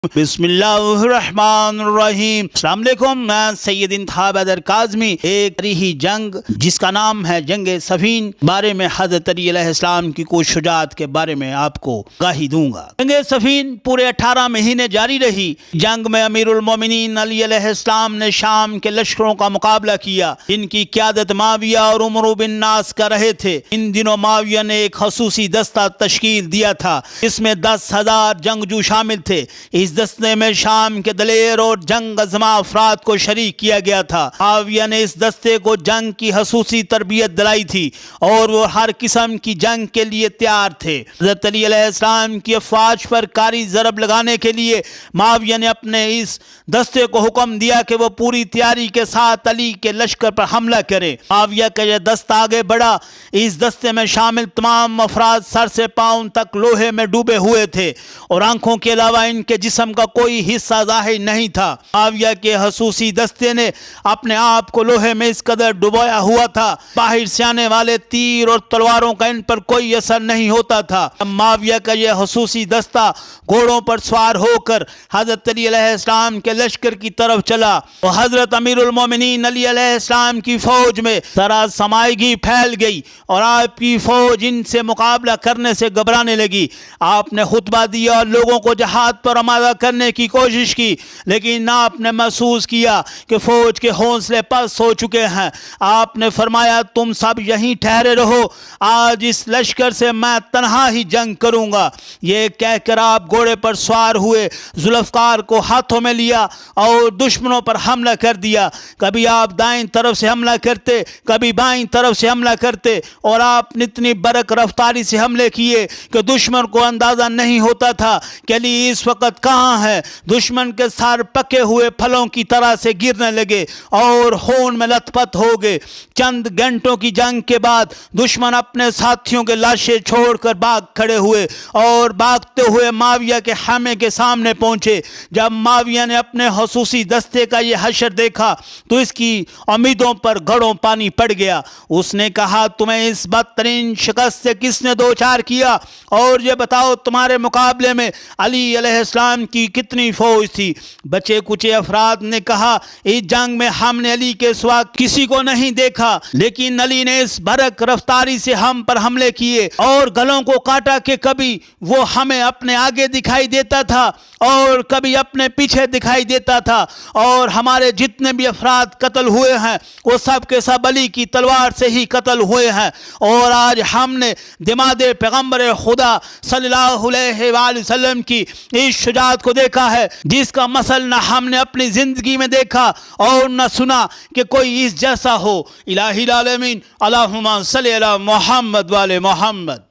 بسم اللہ الرحمن الرحیم۔ السلام علیکم، میں سید انتخاب حیدر کاظمی ایک تاریخی جنگ جس کا نام ہے جنگ صفین بارے میں حضرت علی علیہ السلام کی کچھ شجاعت کے بارے میں آپ کو گواہی دوں گا۔ جنگ صفین پورے 18 مہینے جاری رہی۔ جنگ میں امیر المومنین علی علیہ السلام نے شام کے لشکروں کا مقابلہ کیا جن کی قیادت معاویہ اور عمرو بن ناس کر رہے تھے۔ ان دنوں معاویہ نے ایک خصوصی دستہ تشکیل دیا تھا جس میں 10,000 جنگجو شامل تھے۔ اس دستے میں شام کے دلیر اور جنگ عزما افراد کو شریک کیا گیا تھا۔ معاویہ نے اس دستے کو جنگ کی خصوصی تربیت دلائی تھی اور وہ ہر قسم کی جنگ کے لیے تیار تھے۔ حضرت علی علیہ السلام کی افواج پر کاری ضرب لگانے کے لیے معاویہ نے اپنے اس دستے کو حکم دیا کہ وہ پوری تیاری کے ساتھ علی کے لشکر پر حملہ کرے۔ معاویہ کا یہ دستہ آگے بڑھا۔ اس دستے میں شامل تمام افراد سر سے پاؤں تک لوہے میں ڈوبے ہوئے تھے اور آنکھوں کے علاوہ ان کے جسم کا کوئی حصہ ظاہر نہیں تھا۔ معاویہ کے خصوصی دستے نے اپنے آپ کو لوہے میں اس قدر ڈبویا ہوا تھا باہر سے آنے والے تیر اور تلواروں کا ان پر کوئی اثر نہیں ہوتا تھا۔ معاویہ کا یہ خصوصی دستہ گھوڑوں پر سوار ہو کر حضرت علی علیہ السلام کے لشکر کی طرف چلا تو حضرت امیر المومنین علی علیہ السلام کی فوج میں ذرا سمائیگی پھیل گئی اور آپ کی فوج ان سے مقابلہ کرنے سے گھبرانے لگی۔ آپ نے خطبہ دیا اور لوگوں کو جہاد پر آمادہ کرنے کی کوشش کی، لیکن آپ نے محسوس کیا کہ فوج کے حوصلے پست ہو چکے ہیں۔ آپ نے فرمایا تم سب یہیں ٹھہرے رہو، آج اس لشکر سے میں تنہا ہی جنگ کروں گا۔ یہ کہہ کر آپ گھوڑے پر سوار ہوئے، ذوالفقار کو ہاتھوں میں لیا اور دشمنوں پر حملہ کر دیا۔ کبھی آپ دائیں طرف سے حملہ کرتے، کبھی بائیں طرف سے حملہ کرتے اور آپ نے اتنی برق رفتاری سے حملے کیے کہ دشمن کو اندازہ نہیں ہوتا تھا کہ علی اس وقت کہاں ہے۔ دشمن کے سر پکے ہوئے پھلوں کی طرح سے گرنے لگے اور خون میں لت پت ہو گئے۔ چند گھنٹوں کی جنگ کے بعد دشمن اپنے ساتھیوں کے لاشیں چھوڑ کر بھاگ کھڑے ہوئے اور بھاگتے ہوئے معاویہ کے خیمے کے سامنے پہنچے۔ جب معاویہ نے اپنے خصوصی دستے کا یہ حشر دیکھا تو اس کی امیدوں پر گھڑوں پانی پڑ گیا۔ اس نے کہا تمہیں اس بدترین شکست سے کس نے دوچار کیا، اور یہ بتاؤ تمہارے مقابلے میں علی علیہ السلام کی کتنی فوج تھی؟ بچے کچے افراد نے کہا اس جنگ میں ہم نے علی کے سوا کسی کو نہیں دیکھا، لیکن علی نے اس برق رفتاری سے ہم پر حملے کیے اور گلوں کو کاٹا کہ کبھی وہ ہمیں اپنے آگے دکھائی دیتا تھا اور کبھی اپنے پیچھے دکھائی دیتا تھا، اور ہمارے جتنے بھی افراد قتل ہوئے ہیں وہ سب کے سب علی کی تلوار سے ہی قتل ہوئے ہیں۔ اور آج ہم نے دماد پیغمبر خدا صلی اللہ علیہ وآلہ وسلم کی اس شجاعت کو دیکھا ہے جس کا مثل نہ ہم نے اپنی زندگی میں دیکھا اور نہ سنا کہ کوئی اس جیسا ہو۔ الہی العالمین اللہم صلی علی محمد وآل محمد۔